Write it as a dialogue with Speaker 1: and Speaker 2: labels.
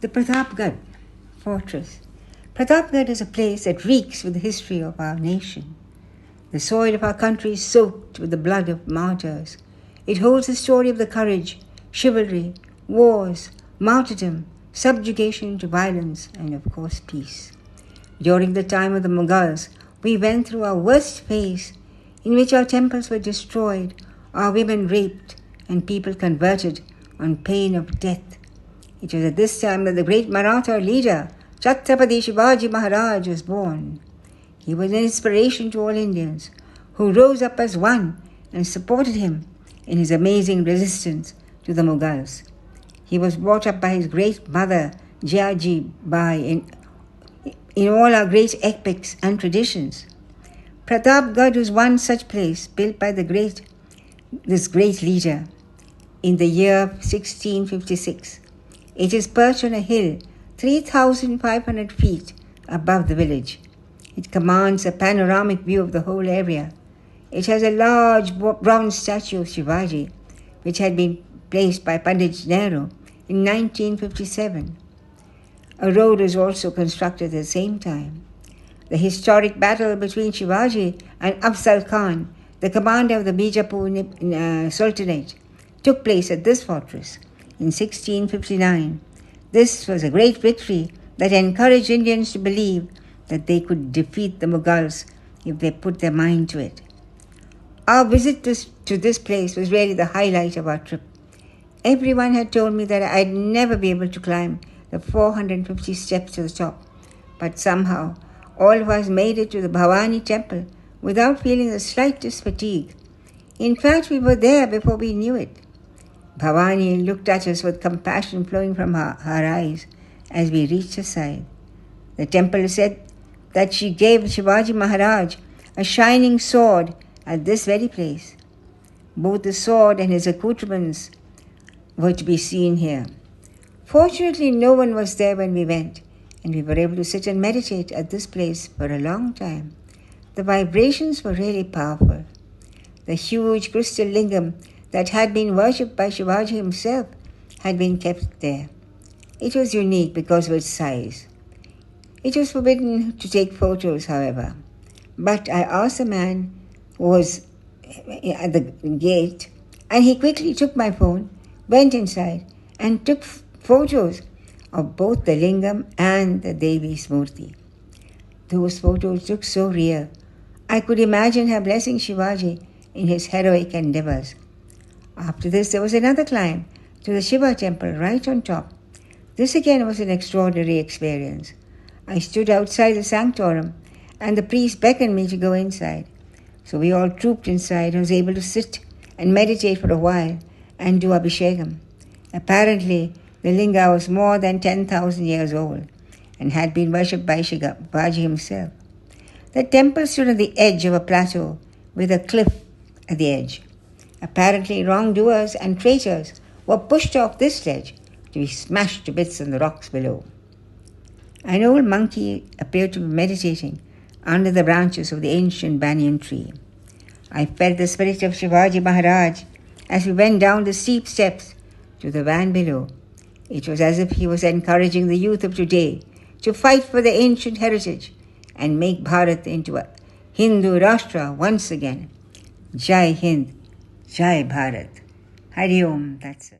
Speaker 1: The Pratapgad Fortress. Pratapgad is a place that reeks with the history of our nation. The soil of our country is soaked with the blood of martyrs. It holds the story of the courage, chivalry, wars, martyrdom, subjugation to violence, and of course peace. During the time of the Mughals, we went through our worst phase in which our temples were destroyed, our women raped, and people converted on pain of death. It was at this time that the great Maratha leader, Chhatrapati Shivaji Maharaj, was born. He was an inspiration to all Indians, who rose up as one and supported him in his amazing resistance to the Mughals. He was brought up by his great mother, Jiaji Bai, in all our great epics and traditions. Pratapgad was one such place built by this great leader in the year 1656. It is perched on a hill 3,500 feet above the village. It commands a panoramic view of the whole area. It has a large bronze statue of Shivaji, which had been placed by Pandit Nehru in 1957. A road was also constructed at the same time. The historic battle between Shivaji and Afzal Khan, the commander of the Bijapur Sultanate, took place at this fortress in 1659. This was a great victory that encouraged Indians to believe that they could defeat the Mughals if they put their mind to it. Our visit to this place was really the highlight of our trip. Everyone had told me that I'd never be able to climb the 450 steps to the top, but somehow all of us made it to the Bhavani temple without feeling the slightest fatigue. In fact, we were there before we knew it. Bhavani looked at us with compassion flowing from her eyes as we reached her side. The temple said that she gave Shivaji Maharaj a shining sword at this very place. Both the sword and his accoutrements were to be seen here. Fortunately, no one was there when we went, and we were able to sit and meditate at this place for a long time. The vibrations were really powerful. The huge crystal lingam that had been worshipped by Shivaji himself had been kept there. It was unique because of its size. It was forbidden to take photos, however. But I asked the man who was at the gate, and he quickly took my phone, went inside, and took photos of both the lingam and the Devi's murti. Those photos looked so real. I could imagine her blessing Shivaji in his heroic endeavors. After this, there was another climb to the Shiva temple right on top. This again was an extraordinary experience. I stood outside the sanctorum, and the priest beckoned me to go inside. So we all trooped inside and was able to sit and meditate for a while and do Abhishekam. Apparently, the linga was more than 10,000 years old and had been worshipped by Shivaji himself. The temple stood on the edge of a plateau with a cliff at the edge. Apparently, wrongdoers and traitors were pushed off this ledge to be smashed to bits on the rocks below. An old monkey appeared to be meditating under the branches of the ancient banyan tree. I felt the spirit of Shivaji Maharaj as we went down the steep steps to the van below. It was as if he was encouraging the youth of today to fight for the ancient heritage and make Bharat into a Hindu Rashtra once again. Jai Hind, Jai Bharat. Hari Om, that's it.